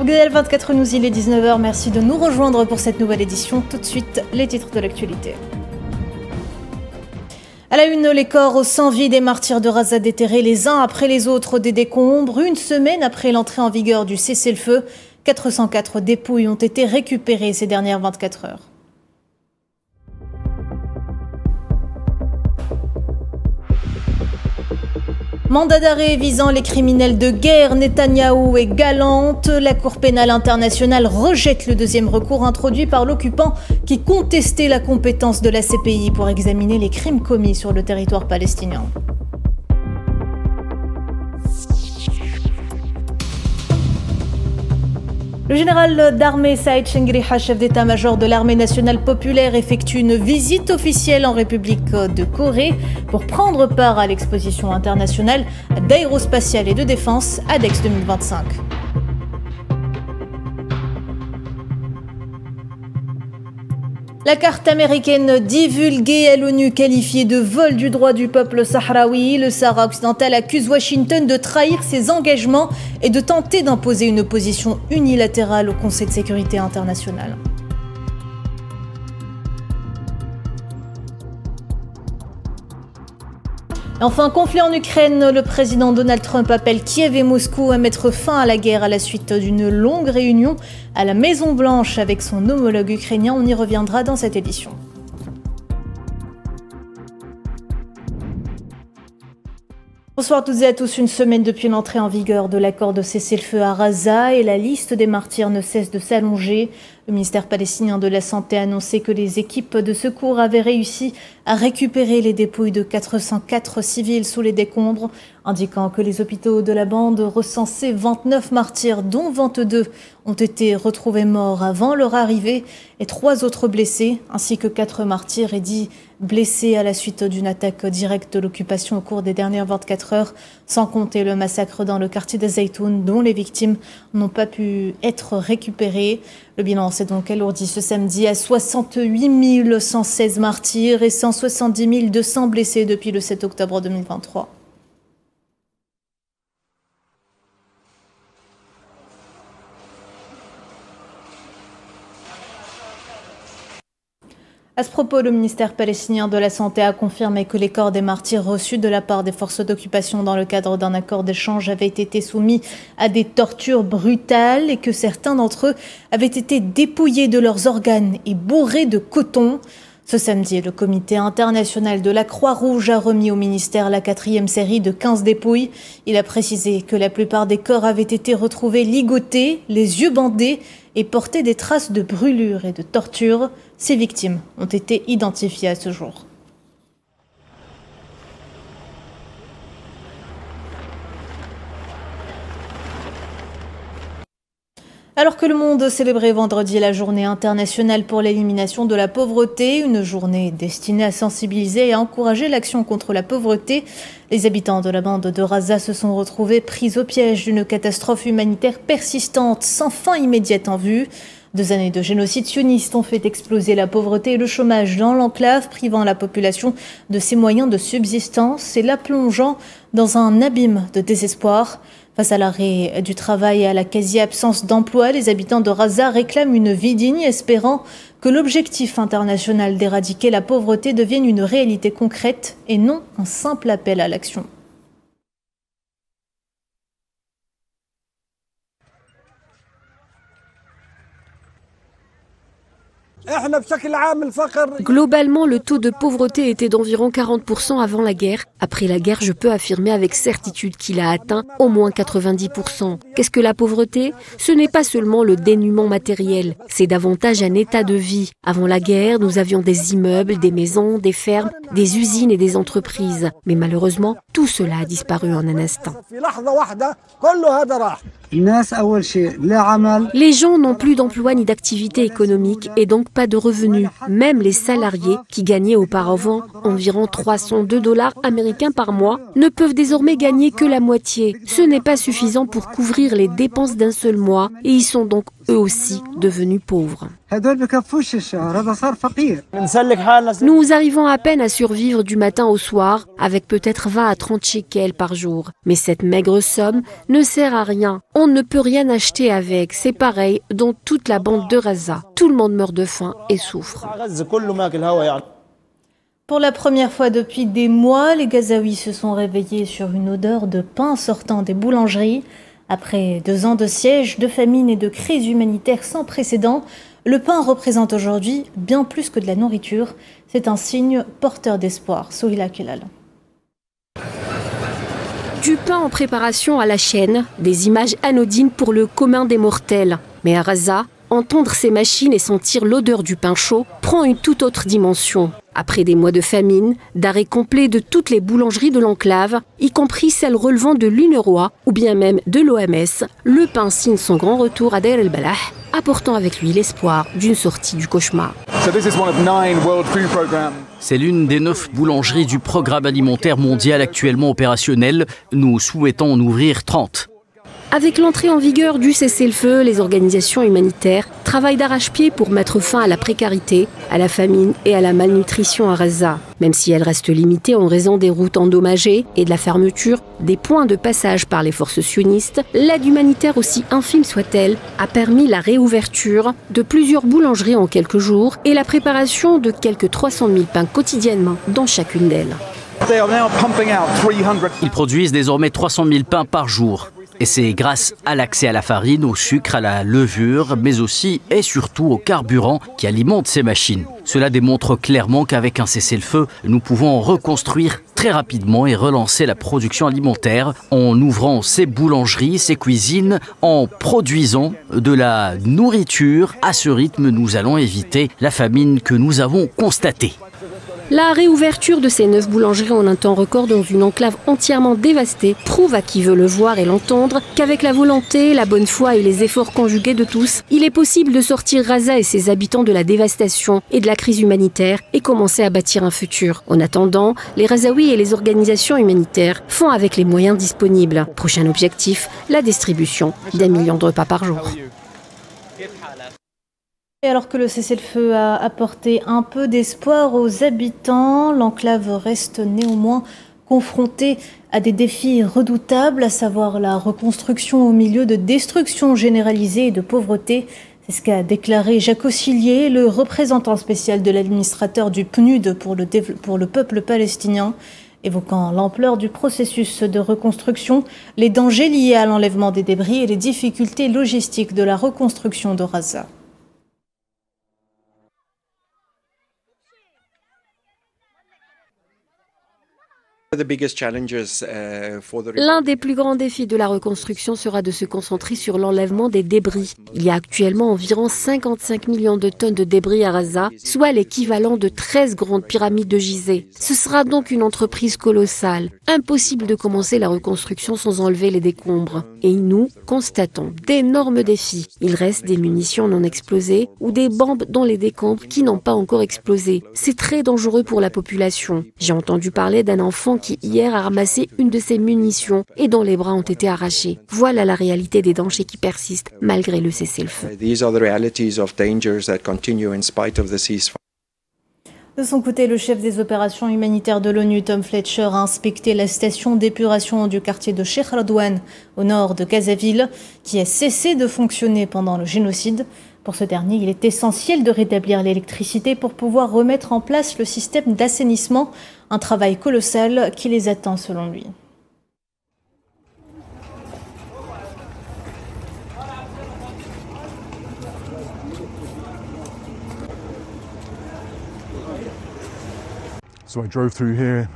Global 24 News, il est 19h. Merci de nous rejoindre pour cette nouvelle édition. Tout de suite, les titres de l'actualité. À la une, les corps sans vie des martyrs de Raza déterrés les uns après les autres des décombres. Une semaine après l'entrée en vigueur du cessez-le-feu, 404 dépouilles ont été récupérées ces dernières 24 heures. Mandat d'arrêt visant les criminels de guerre, Netanyahou est galante. La Cour pénale internationale rejette le deuxième recours introduit par l'occupant qui contestait la compétence de la CPI pour examiner les crimes commis sur le territoire palestinien. Le général d'armée Saïd Chengriha, chef d'état-major de l'armée nationale populaire, effectue une visite officielle en République de Corée pour prendre part à l'exposition internationale d'aérospatiale et de défense ADEX 2025. La carte américaine divulguée à l'ONU qualifiée de vol du droit du peuple sahraoui. Le Sahara occidental accuse Washington de trahir ses engagements et de tenter d'imposer une position unilatérale au Conseil de sécurité international. Enfin, conflit en Ukraine, le président Donald Trump appelle Kiev et Moscou à mettre fin à la guerre à la suite d'une longue réunion à la Maison-Blanche avec son homologue ukrainien. On y reviendra dans cette édition. Bonsoir à toutes et à tous. Une semaine depuis l'entrée en vigueur de l'accord de cessez-le-feu à Raza et la liste des martyrs ne cesse de s'allonger. Le ministère palestinien de la Santé a annoncé que les équipes de secours avaient réussi à récupérer les dépouilles de 404 civils sous les décombres, indiquant que les hôpitaux de la bande recensaient 29 martyrs, dont 22 ont été retrouvés morts avant leur arrivée et 3 autres blessés, ainsi que 4 martyrs et 10 blessés à la suite d'une attaque directe de l'occupation au cours des dernières 24 heures, sans compter le massacre dans le quartier des Zaytoun, dont les victimes n'ont pas pu être récupérées. Le bilan s'est donc alourdi ce samedi à 68 116 martyrs et 170 200 blessés depuis le 7 octobre 2023. À ce propos, le ministère palestinien de la Santé a confirmé que les corps des martyrs reçus de la part des forces d'occupation dans le cadre d'un accord d'échange avaient été soumis à des tortures brutales et que certains d'entre eux avaient été dépouillés de leurs organes et bourrés de coton. Ce samedi, le comité international de la Croix-Rouge a remis au ministère la 4e série de 15 dépouilles. Il a précisé que la plupart des corps avaient été retrouvés ligotés, les yeux bandés et portaient des traces de brûlures et de tortures. Ces victimes ont été identifiées à ce jour. Alors que le monde célébrait vendredi la journée internationale pour l'élimination de la pauvreté, une journée destinée à sensibiliser et à encourager l'action contre la pauvreté, les habitants de la bande de Raza se sont retrouvés pris au piège d'une catastrophe humanitaire persistante sans fin immédiate en vue. 2 années de génocide sioniste ont fait exploser la pauvreté et le chômage dans l'enclave, privant la population de ses moyens de subsistance et la plongeant dans un abîme de désespoir. Face à l'arrêt du travail et à la quasi-absence d'emploi, les habitants de Raza réclament une vie digne, espérant que l'objectif international d'éradiquer la pauvreté devienne une réalité concrète et non un simple appel à l'action. Globalement, le taux de pauvreté était d'environ 40% avant la guerre. Après la guerre, je peux affirmer avec certitude qu'il a atteint au moins 90%. Qu'est-ce que la pauvreté? Ce n'est pas seulement le dénuement matériel, c'est davantage un état de vie. Avant la guerre, nous avions des immeubles, des maisons, des fermes, des usines et des entreprises. Mais malheureusement, tout cela a disparu en un instant. Les gens n'ont plus d'emploi ni d'activité économique et donc pas de revenus. Même les salariés, qui gagnaient auparavant environ 302 $ américains par mois, ne peuvent désormais gagner que la moitié. Ce n'est pas suffisant pour couvrir les dépenses d'un seul mois et ils sont donc eux aussi devenus pauvres. Nous arrivons à peine à survivre du matin au soir, avec peut-être 20 à 30 shekels par jour. Mais cette maigre somme ne sert à rien. On ne peut rien acheter avec. C'est pareil dans toute la bande de Gaza. Tout le monde meurt de faim et souffre. Pour la première fois depuis des mois, les Gazaouis se sont réveillés sur une odeur de pain sortant des boulangeries. Après 2 ans de siège, de famine et de crise humanitaire sans précédent, le pain représente aujourd'hui bien plus que de la nourriture. C'est un signe porteur d'espoir. Sohila Kelal. Du pain en préparation à la chaîne, des images anodines pour le commun des mortels. Mais à Gaza, entendre ces machines et sentir l'odeur du pain chaud prend une toute autre dimension. Après des mois de famine, d'arrêt complet de toutes les boulangeries de l'enclave, y compris celles relevant de l'UNRWA ou bien même de l'OMS, le pain signe son grand retour à Deir el-Balah, apportant avec lui l'espoir d'une sortie du cauchemar. C'est l'une des 9 boulangeries du programme alimentaire mondial actuellement opérationnel. Nous souhaitons en ouvrir 30. Avec l'entrée en vigueur du cessez-le-feu, les organisations humanitaires travaillent d'arrache-pied pour mettre fin à la précarité, à la famine et à la malnutrition à Gaza. Même si elle reste limitée en raison des routes endommagées et de la fermeture des points de passage par les forces sionistes, l'aide humanitaire, aussi infime soit-elle, a permis la réouverture de plusieurs boulangeries en quelques jours et la préparation de quelques 300 000 pains quotidiennement dans chacune d'elles. Ils produisent désormais 300 000 pains par jour. Et c'est grâce à l'accès à la farine, au sucre, à la levure, mais aussi et surtout au carburant qui alimente ces machines. Cela démontre clairement qu'avec un cessez-le-feu, nous pouvons reconstruire très rapidement et relancer la production alimentaire en ouvrant ces boulangeries, ces cuisines, en produisant de la nourriture. À ce rythme, nous allons éviter la famine que nous avons constatée. La réouverture de ces 9 boulangeries en un temps record dans une enclave entièrement dévastée prouve à qui veut le voir et l'entendre qu'avec la volonté, la bonne foi et les efforts conjugués de tous, il est possible de sortir Gaza et ses habitants de la dévastation et de la crise humanitaire et commencer à bâtir un futur. En attendant, les Gazaouis et les organisations humanitaires font avec les moyens disponibles. Prochain objectif, la distribution d'1 million de repas par jour. Et alors que le cessez-le-feu a apporté un peu d'espoir aux habitants, l'enclave reste néanmoins confrontée à des défis redoutables, à savoir la reconstruction au milieu de destruction généralisée et de pauvreté. C'est ce qu'a déclaré Jacques Aucilier, le représentant spécial de l'administrateur du PNUD pour le peuple palestinien. Évoquant l'ampleur du processus de reconstruction, les dangers liés à l'enlèvement des débris et les difficultés logistiques de la reconstruction de Gaza. L'un des plus grands défis de la reconstruction sera de se concentrer sur l'enlèvement des débris. Il y a actuellement environ 55 millions de tonnes de débris à Gaza, soit l'équivalent de 13 grandes pyramides de Gizeh. Ce sera donc une entreprise colossale. Impossible de commencer la reconstruction sans enlever les décombres. Et nous constatons d'énormes défis. Il reste des munitions non explosées ou des bombes dans les décombres qui n'ont pas encore explosé. C'est très dangereux pour la population. J'ai entendu parler d'un enfant qui hier a ramassé une de ses munitions et dont les bras ont été arrachés. Voilà la réalité des dangers qui persistent malgré le cessez-le-feu. De son côté, le chef des opérations humanitaires de l'ONU, Tom Fletcher, a inspecté la station d'épuration du quartier de Sheikh Radouane, au nord de Gazaville, qui a cessé de fonctionner pendant le génocide. Pour ce dernier, il est essentiel de rétablir l'électricité pour pouvoir remettre en place le système d'assainissement, un travail colossal qui les attend selon lui. So I drove through here.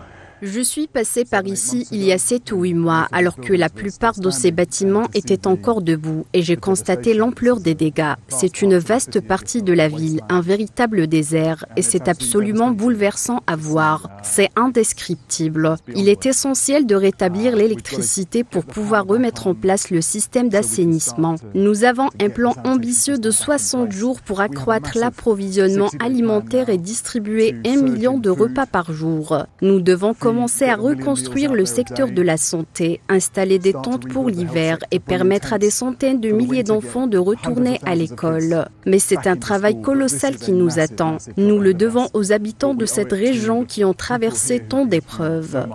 Je suis passé par ici il y a 7 ou 8 mois, alors que la plupart de ces bâtiments étaient encore debout, et j'ai constaté l'ampleur des dégâts. C'est une vaste partie de la ville, un véritable désert, et c'est absolument bouleversant à voir. C'est indescriptible. Il est essentiel de rétablir l'électricité pour pouvoir remettre en place le système d'assainissement. Nous avons un plan ambitieux de 60 jours pour accroître l'approvisionnement alimentaire et distribuer 1 million de repas par jour. Nous devons commencer commencer à reconstruire le secteur de la santé, installer des tentes pour l'hiver et permettre à des centaines de milliers d'enfants de retourner à l'école. Mais c'est un travail colossal qui nous attend. Nous le devons aux habitants de cette région qui ont traversé tant d'épreuves.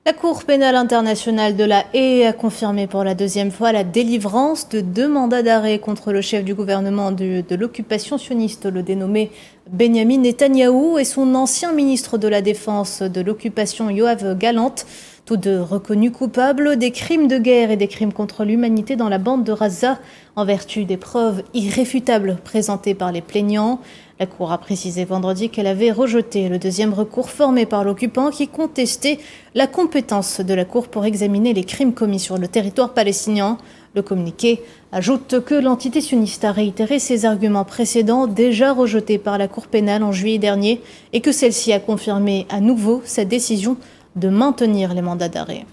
La Cour pénale internationale de La Haye a confirmé pour la deuxième fois la délivrance de 2 mandats d'arrêt contre le chef du gouvernement de l'occupation sioniste, le dénommé Benyamin Netanyahou, et son ancien ministre de la Défense de l'occupation, Yoav Gallant, tous deux reconnus coupables des crimes de guerre et des crimes contre l'humanité dans la bande de Gaza, en vertu des preuves irréfutables présentées par les plaignants. La Cour a précisé vendredi qu'elle avait rejeté le deuxième recours formé par l'occupant qui contestait la compétence de la Cour pour examiner les crimes commis sur le territoire palestinien. Le communiqué ajoute que l'entité sioniste a réitéré ses arguments précédents déjà rejetés par la Cour pénale en juillet dernier et que celle-ci a confirmé à nouveau sa décision de maintenir les mandats d'arrêt.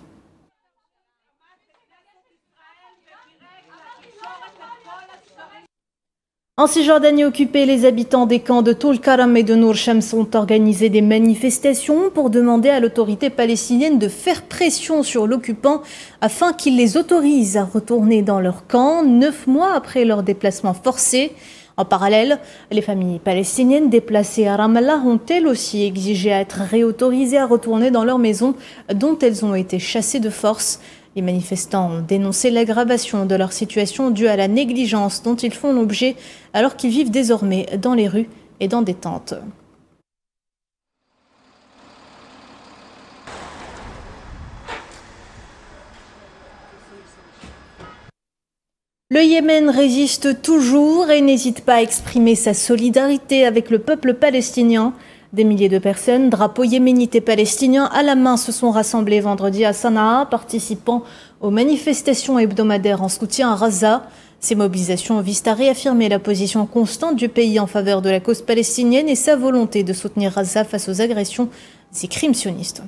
En Cisjordanie occupée, les habitants des camps de Toul-Karam et de Nour Shams ont organisé des manifestations pour demander à l'autorité palestinienne de faire pression sur l'occupant afin qu'il les autorise à retourner dans leur camp 9 mois après leur déplacement forcé. En parallèle, les familles palestiniennes déplacées à Ramallah ont elles aussi exigé à être réautorisées à retourner dans leur maison dont elles ont été chassées de force. Les manifestants ont dénoncé l'aggravation de leur situation due à la négligence dont ils font l'objet alors qu'ils vivent désormais dans les rues et dans des tentes. Le Yémen résiste toujours et n'hésite pas à exprimer sa solidarité avec le peuple palestinien. Des milliers de personnes, drapeaux yéménites et palestiniens à la main, se sont rassemblés vendredi à Sanaa, participant aux manifestations hebdomadaires en soutien à Gaza. Ces mobilisations visent à réaffirmer la position constante du pays en faveur de la cause palestinienne et sa volonté de soutenir Gaza face aux agressions et crimes sionistes.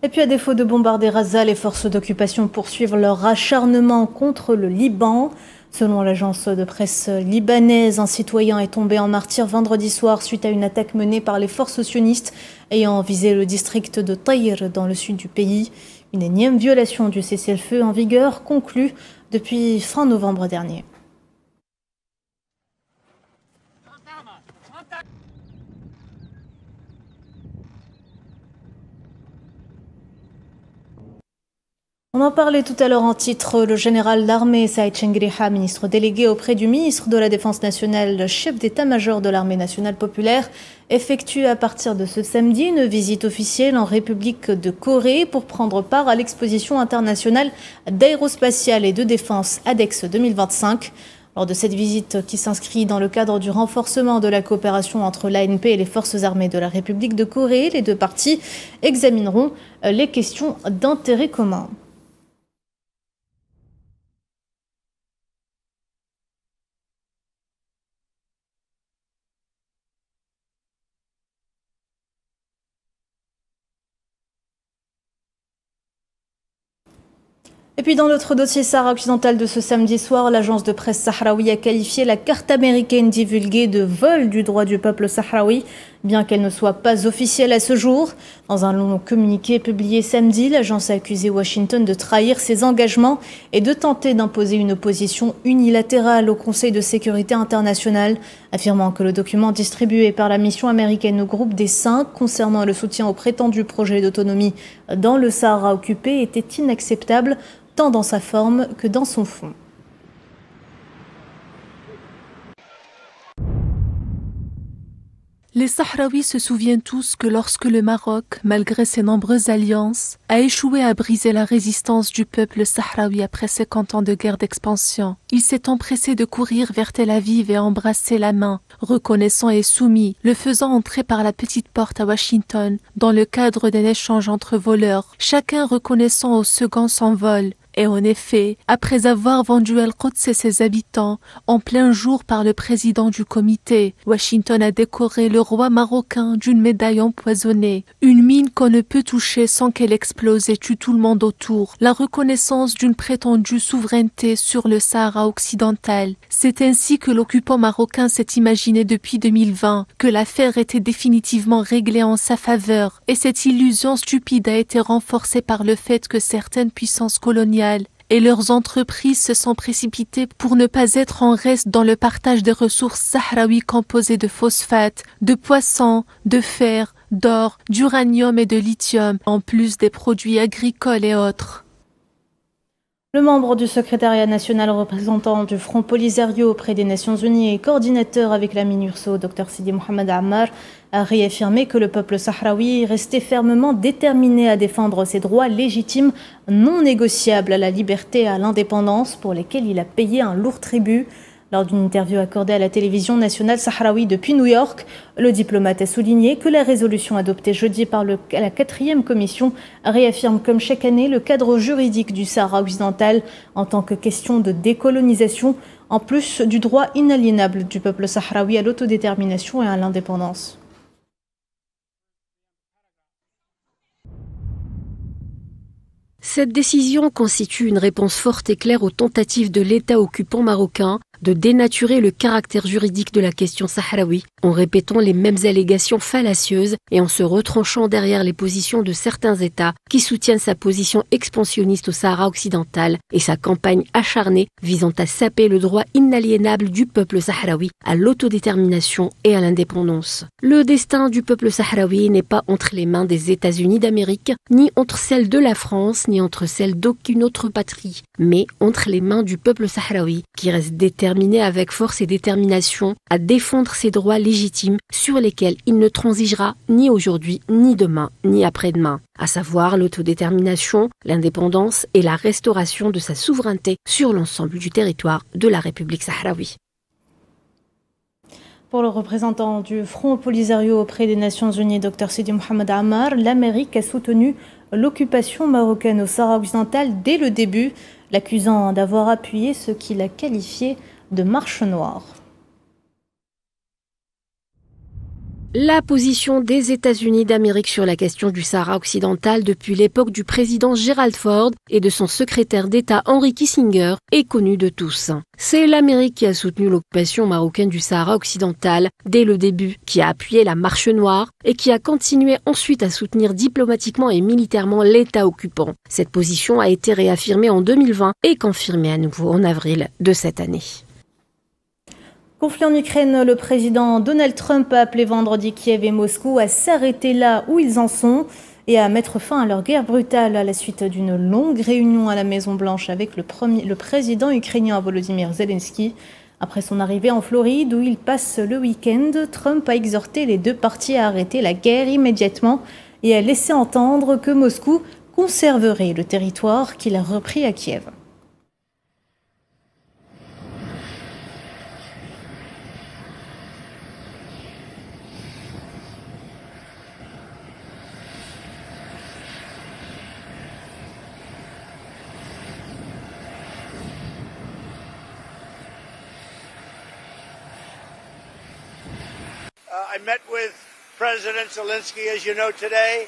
Et puis à défaut de bombarder Gaza, les forces d'occupation poursuivent leur acharnement contre le Liban. Selon l'agence de presse libanaise, un citoyen est tombé en martyr vendredi soir suite à une attaque menée par les forces sionistes ayant visé le district de Taïr dans le sud du pays. Une énième violation du cessez-le-feu en vigueur conclue depuis fin novembre dernier. On en parlait tout à l'heure en titre, le général d'armée Saïd Chengriha, ministre délégué auprès du ministre de la Défense nationale, chef d'état-major de l'armée nationale populaire, effectue à partir de ce samedi une visite officielle en République de Corée pour prendre part à l'exposition internationale d'aérospatiale et de défense ADEX 2025. Lors de cette visite qui s'inscrit dans le cadre du renforcement de la coopération entre l'ANP et les forces armées de la République de Corée, les deux parties examineront les questions d'intérêt commun. Et puis dans l'autre dossier Sahara occidental de ce samedi soir, l'agence de presse sahraoui a qualifié la carte américaine divulguée de vol du droit du peuple sahraoui, bien qu'elle ne soit pas officielle à ce jour. Dans un long communiqué publié samedi, l'agence a accusé Washington de trahir ses engagements et de tenter d'imposer une position unilatérale au Conseil de sécurité international, affirmant que le document distribué par la mission américaine au groupe des 5 concernant le soutien au prétendu projet d'autonomie dans le Sahara occupé était inacceptable, tant dans sa forme que dans son fond. Les Sahraouis se souviennent tous que lorsque le Maroc, malgré ses nombreuses alliances, a échoué à briser la résistance du peuple sahraoui après 50 ans de guerre d'expansion, il s'est empressé de courir vers Tel Aviv et embrasser la main, reconnaissant et soumis, le faisant entrer par la petite porte à Washington, dans le cadre d'un échange entre voleurs, chacun reconnaissant au second son vol Et en effet, après avoir vendu Al-Quds et ses habitants en plein jour par le président du comité, Washington a décoré le roi marocain d'une médaille empoisonnée, une mine qu'on ne peut toucher sans qu'elle explose et tue tout le monde autour, la reconnaissance d'une prétendue souveraineté sur le Sahara occidental. C'est ainsi que l'occupant marocain s'est imaginé depuis 2020 que l'affaire était définitivement réglée en sa faveur, et cette illusion stupide a été renforcée par le fait que certaines puissances coloniales et leurs entreprises se sont précipitées pour ne pas être en reste dans le partage des ressources sahraouies composées de phosphate, de poissons, de fer, d'or, d'uranium et de lithium, en plus des produits agricoles et autres. Le membre du secrétariat national représentant du Front Polisario auprès des Nations Unies et coordinateur avec la MINURSO, Dr Sidi Mohamed Ammar, a réaffirmé que le peuple sahraoui restait fermement déterminé à défendre ses droits légitimes non négociables à la liberté et à l'indépendance pour lesquels il a payé un lourd tribut. Lors d'une interview accordée à la télévision nationale sahraoui depuis New York, le diplomate a souligné que la résolution adoptée jeudi par la 4e commission réaffirme comme chaque année le cadre juridique du Sahara occidental en tant que question de décolonisation, en plus du droit inaliénable du peuple sahraoui à l'autodétermination et à l'indépendance. Cette décision constitue une réponse forte et claire aux tentatives de l'État occupant marocain de dénaturer le caractère juridique de la question sahraoui en répétant les mêmes allégations fallacieuses et en se retranchant derrière les positions de certains États qui soutiennent sa position expansionniste au Sahara occidental et sa campagne acharnée visant à saper le droit inaliénable du peuple sahraoui à l'autodétermination et à l'indépendance. Le destin du peuple sahraoui n'est pas entre les mains des États-Unis d'Amérique, ni entre celles de la France, ni entre celles d'aucune autre patrie, mais entre les mains du peuple sahraoui qui reste déterminé avec force et détermination à défendre ses droits légitimes sur lesquels il ne transigera ni aujourd'hui, ni demain, ni après-demain, à savoir l'autodétermination, l'indépendance et la restauration de sa souveraineté sur l'ensemble du territoire de la République sahraoui. Pour le représentant du Front Polisario auprès des Nations Unies, Dr Sidi Mohamed Ammar, l'Amérique a soutenu l'occupation marocaine au Sahara occidental dès le début, l'accusant d'avoir appuyé ce qu'il a qualifié de marche noire. La position des États-Unis d'Amérique sur la question du Sahara occidental depuis l'époque du président Gerald Ford et de son secrétaire d'État Henry Kissinger est connue de tous. C'est l'Amérique qui a soutenu l'occupation marocaine du Sahara occidental dès le début, qui a appuyé la marche noire et qui a continué ensuite à soutenir diplomatiquement et militairement l'État occupant. Cette position a été réaffirmée en 2020 et confirmée à nouveau en avril de cette année. Conflit en Ukraine, le président Donald Trump a appelé vendredi Kiev et Moscou à s'arrêter là où ils en sont et à mettre fin à leur guerre brutale à la suite d'une longue réunion à la Maison-Blanche avec le président ukrainien Volodymyr Zelensky. Après son arrivée en Floride où il passe le week-end, Trump a exhorté les deux parties à arrêter la guerre immédiatement et a laissé entendre que Moscou conserverait le territoire qu'il a repris à Kiev.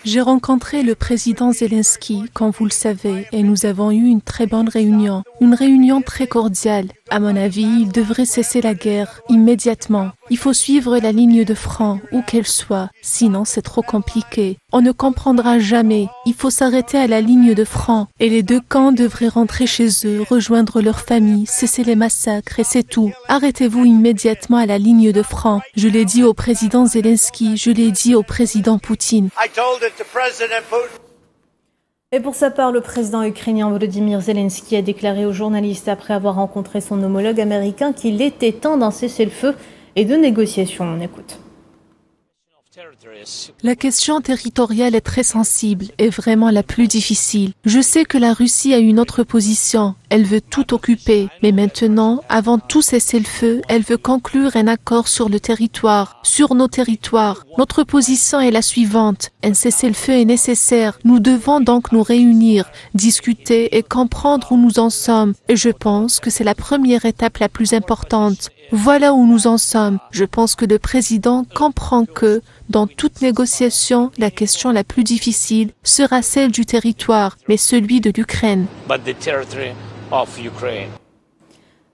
J'ai rencontré le président Zelensky, comme vous le savez, et nous avons eu une très bonne réunion. Une réunion très cordiale. À mon avis, il devrait cesser la guerre immédiatement. Il faut suivre la ligne de front, où qu'elle soit. Sinon, c'est trop compliqué. On ne comprendra jamais. Il faut s'arrêter à la ligne de front. Et les deux camps devraient rentrer chez eux, rejoindre leurs familles, cesser les massacres, et c'est tout. Arrêtez-vous immédiatement à la ligne de front. Je l'ai dit au président Zelensky, je l'ai dit au président Poutine. Et pour sa part, le président ukrainien Volodymyr Zelensky a déclaré aux journalistes après avoir rencontré son homologue américain qu'il était temps d'un cessez-le-feu et de négociations. On écoute. La question territoriale est très sensible et vraiment la plus difficile. Je sais que la Russie a une autre position. Elle veut tout occuper. Mais maintenant, avant tout cessez-le-feu, elle veut conclure un accord sur le territoire, sur nos territoires. Notre position est la suivante. Un cessez-le-feu est nécessaire. Nous devons donc nous réunir, discuter et comprendre où nous en sommes. Et je pense que c'est la première étape la plus importante. Voilà où nous en sommes. Je pense que le président comprend que, dans toute négociation, la question la plus difficile sera celle du territoire, mais celui de l'Ukraine.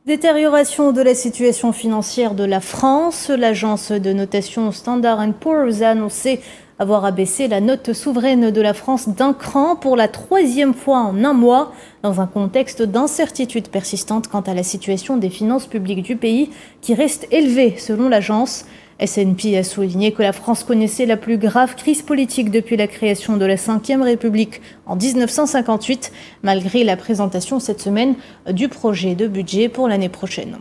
Détérioration de la situation financière de la France. L'agence de notation Standard & Poor's a annoncé avoir abaissé la note souveraine de la France d'un cran pour la 3e fois en un mois, dans un contexte d'incertitude persistante quant à la situation des finances publiques du pays, qui reste élevée selon l'agence. S&P a souligné que la France connaissait la plus grave crise politique depuis la création de la Ve République en 1958, malgré la présentation cette semaine du projet de budget pour l'année prochaine.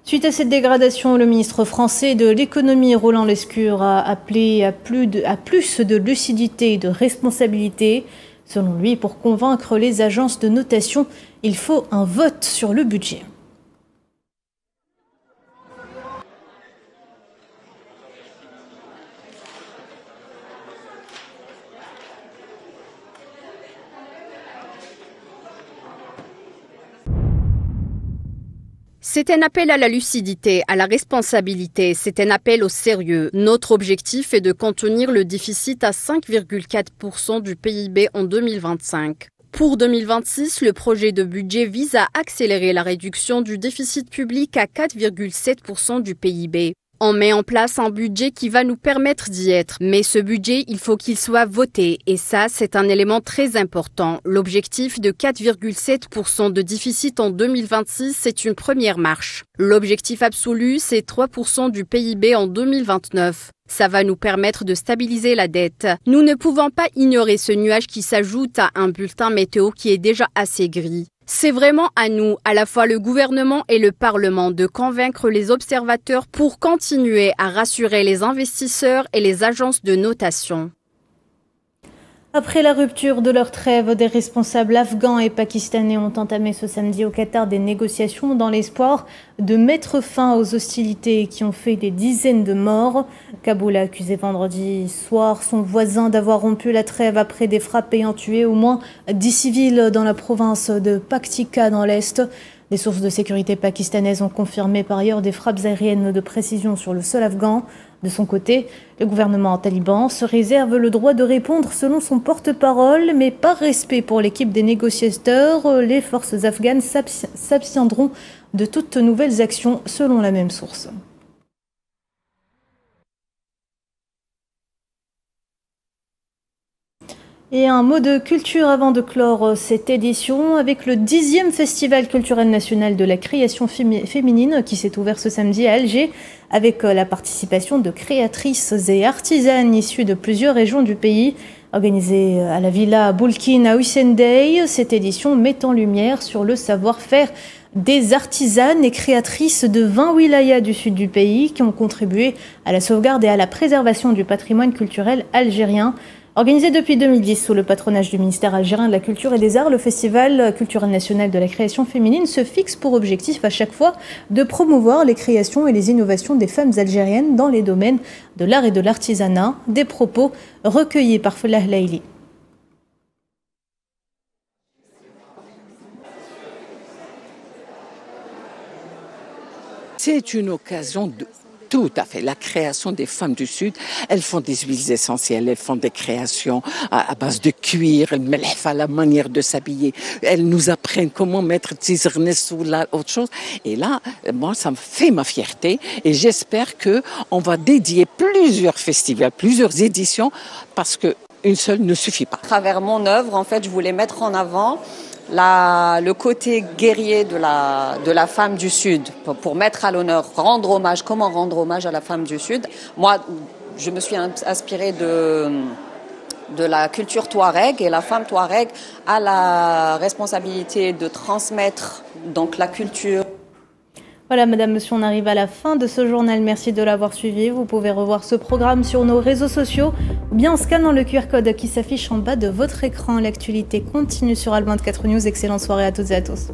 Suite à cette dégradation, le ministre français de l'économie, Roland Lescure, a appelé à plus de lucidité et de responsabilité. Selon lui, pour convaincre les agences de notation, il faut un vote sur le budget. C'est un appel à la lucidité, à la responsabilité, c'est un appel au sérieux. Notre objectif est de contenir le déficit à 5,4% du PIB en 2025. Pour 2026, le projet de budget vise à accélérer la réduction du déficit public à 4,7% du PIB. On met en place un budget qui va nous permettre d'y être. Mais ce budget, il faut qu'il soit voté. Et ça, c'est un élément très important. L'objectif de 4,7% de déficit en 2026, c'est une première marche. L'objectif absolu, c'est 3% du PIB en 2029. Ça va nous permettre de stabiliser la dette. Nous ne pouvons pas ignorer ce nuage qui s'ajoute à un bulletin météo qui est déjà assez gris. C'est vraiment à nous, à la fois le gouvernement et le Parlement, de convaincre les observateurs pour continuer à rassurer les investisseurs et les agences de notation. Après la rupture de leur trêve, des responsables afghans et pakistanais ont entamé ce samedi au Qatar des négociations dans l'espoir de mettre fin aux hostilités qui ont fait des dizaines de morts. Kaboul a accusé vendredi soir son voisin d'avoir rompu la trêve après des frappes ayant tué au moins 10 civils dans la province de Paktika dans l'Est. Des sources de sécurité pakistanaises ont confirmé par ailleurs des frappes aériennes de précision sur le sol afghan. De son côté, le gouvernement taliban se réserve le droit de répondre selon son porte-parole, mais par respect pour l'équipe des négociateurs, les forces afghanes s'abstiendront de toutes nouvelles actions selon la même source. Et un mot de culture avant de clore cette édition avec le 10e Festival culturel national de la création féminine qui s'est ouvert ce samedi à Alger avec la participation de créatrices et artisanes issues de plusieurs régions du pays. Organisée à la Villa Boulkine à Hussein-Dey, cette édition met en lumière sur le savoir-faire des artisanes et créatrices de 20 wilayas du sud du pays qui ont contribué à la sauvegarde et à la préservation du patrimoine culturel algérien. Organisé depuis 2010 sous le patronage du ministère algérien de la Culture et des Arts, le Festival culturel national de la création féminine se fixe pour objectif à chaque fois de promouvoir les créations et les innovations des femmes algériennes dans les domaines de l'art et de l'artisanat. Des propos recueillis par Felah Laili. C'est une occasion de... Tout à fait. La création des femmes du Sud, elles font des huiles essentielles, elles font des créations à base de cuir, la manière de s'habiller. Elles nous apprennent comment mettre tizernes ou autre chose. Et là, moi, ça me fait ma fierté et j'espère que on va dédier plusieurs festivals, plusieurs éditions parce que une seule ne suffit pas. À travers mon œuvre, en fait, je voulais mettre en avant le côté guerrier de la femme du Sud, pour mettre à l'honneur, rendre hommage, comment rendre hommage à la femme du Sud. Moi, je me suis inspirée de la culture touareg et la femme touareg a la responsabilité de transmettre donc la culture. Voilà, madame, monsieur, on arrive à la fin de ce journal. Merci de l'avoir suivi. Vous pouvez revoir ce programme sur nos réseaux sociaux ou bien en scannant le QR code qui s'affiche en bas de votre écran. L'actualité continue sur Al 24 News. Excellente soirée à toutes et à tous.